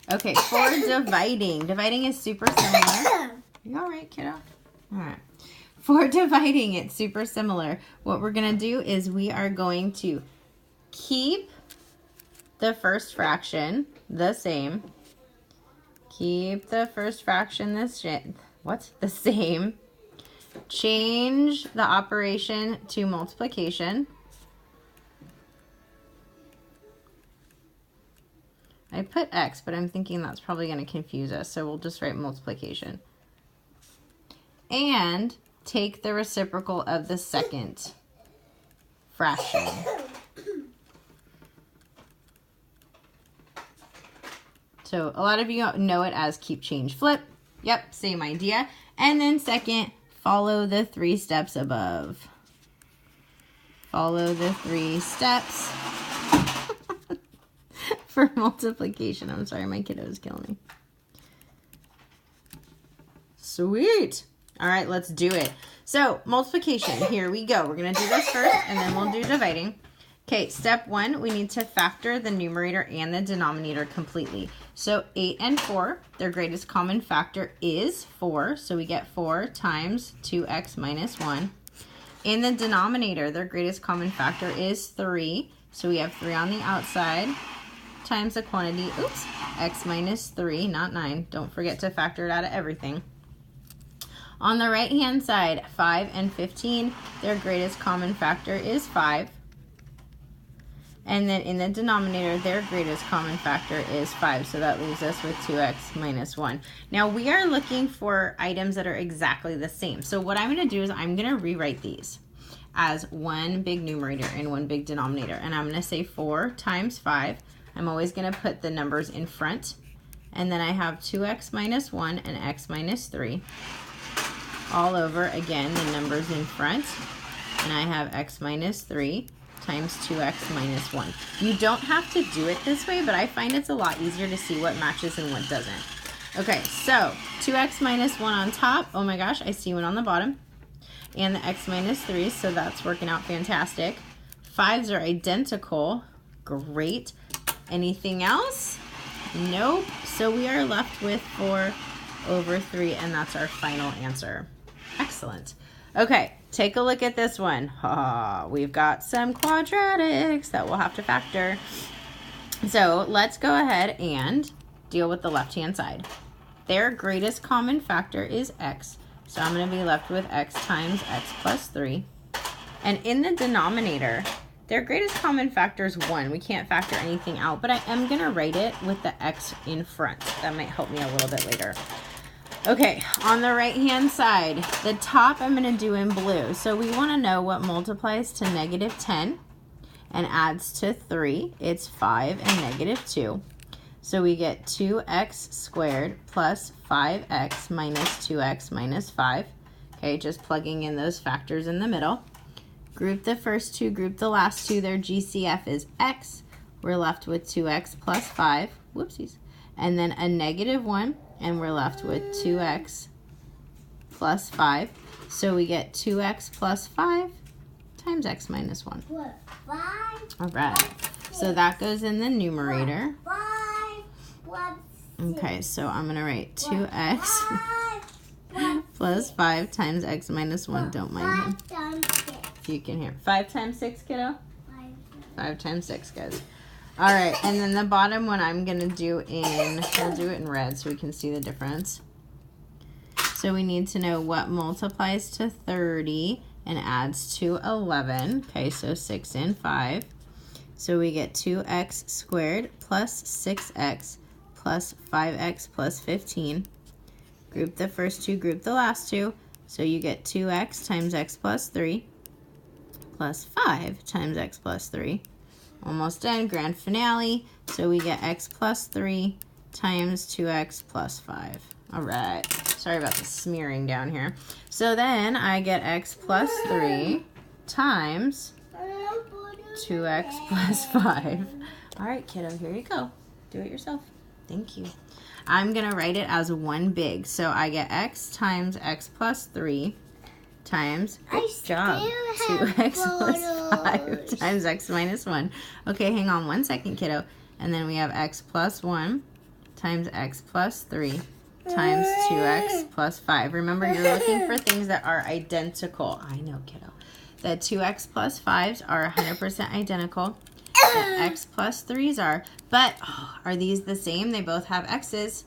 Okay, for dividing. Dividing is super similar. You all right, kiddo? All right. For dividing, it's super similar. What we're going to do is we are going to keep the first fraction the same. Keep the first fraction the same. Change the operation to multiplication. I put x, but I'm thinking that's probably going to confuse us, so we'll just write multiplication. And take the reciprocal of the second fraction. So a lot of you know it as keep, change, flip. Yep, same idea. And then second, follow the 3 steps above. Follow the 3 steps for multiplication. I'm sorry, my kiddo is killing me. Sweet. All right, let's do it. So multiplication, here we go. We're going to do this first, and then we'll do dividing. Okay, step 1, we need to factor the numerator and the denominator completely. So 8 and 4, their greatest common factor is 4. So we get 4 times 2x minus 1. In the denominator, their greatest common factor is 3. So we have 3 on the outside times the quantity, x minus 3, not 9. Don't forget to factor it out of everything. On the right-hand side, 5 and 15, their greatest common factor is 5. And then in the denominator, their greatest common factor is 5. So that leaves us with 2x minus 1. Now we are looking for items that are exactly the same. So what I'm going to do is I'm going to rewrite these as one big numerator and one big denominator. And I'm going to say 4 times 5. I'm always going to put the numbers in front. And then I have 2x minus 1 and x minus 3. All over, again, the numbers in front. And I have x minus 3. Times 2x minus 1. You don't have to do it this way, but I find it's a lot easier to see what matches and what doesn't. Okay, so 2x minus 1 on top. Oh my gosh, I see one on the bottom. And the x minus 3, so that's working out fantastic. 5s are identical. Great. Anything else? Nope. So we are left with 4 over 3, and that's our final answer. Excellent. Okay, take a look at this one. We've got some quadratics that we'll have to factor. So let's go ahead and deal with the left-hand side. Their greatest common factor is x. So I'm going to be left with x times x plus 3. And in the denominator, their greatest common factor is 1. We can't factor anything out, but I am going to write it with the x in front. That might help me a little bit later. Okay, on the right-hand side, the top I'm going to do in blue. So we want to know what multiplies to negative 10 and adds to 3. It's 5 and negative 2. So we get 2x squared plus 5x minus 2x minus 5. Okay, just plugging in those factors in the middle. Group the first two, group the last two. Their GCF is x. We're left with 2x plus 5. Whoopsies. And then a negative 1. And we're left with 2x plus 5. So we get 2x plus 5 times x minus 1. What? 5? All right. So that goes in the numerator. 5. Okay, so I'm going to write 2x plus 5 times x minus 1. Don't mind him. If you can hear. 5 times 6, kiddo? 5 times 6, guys. All right, and then the bottom one I'm going to do we'll do it in red so we can see the difference. So we need to know what multiplies to 30 and adds to 11. Okay, so 6 and 5. So we get 2x squared plus 6x plus 5x plus 15. Group the first two, group the last two. So you get 2x times x plus 3 plus 5 times x plus 3. Almost done, grand finale. So we get x plus 3 times 2x plus 5. All right, sorry about the smearing down here. So then I get x plus 3 times 2x plus 5. All right, kiddo, here you go. Do it yourself. Thank you. I'm going to write it as one big. So I get x times x plus 3 times, good job, 2x plus 5 times x minus 1. Okay, hang on one second, kiddo. And then we have x plus 1 times x plus 3 times 2x plus 5. Remember, you're looking for things that are identical. I know, kiddo. The 2x plus 5s are 100% identical. The x plus 3s are. But, are these the same? They both have x's.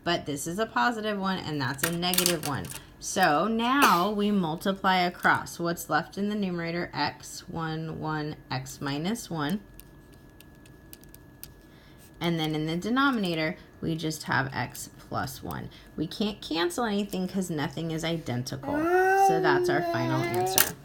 But this is a positive one, and that's a negative one. So now we multiply across. What's left in the numerator? X, 1, x minus 1. And then in the denominator, we just have x plus 1. We can't cancel anything because nothing is identical. So that's our final answer.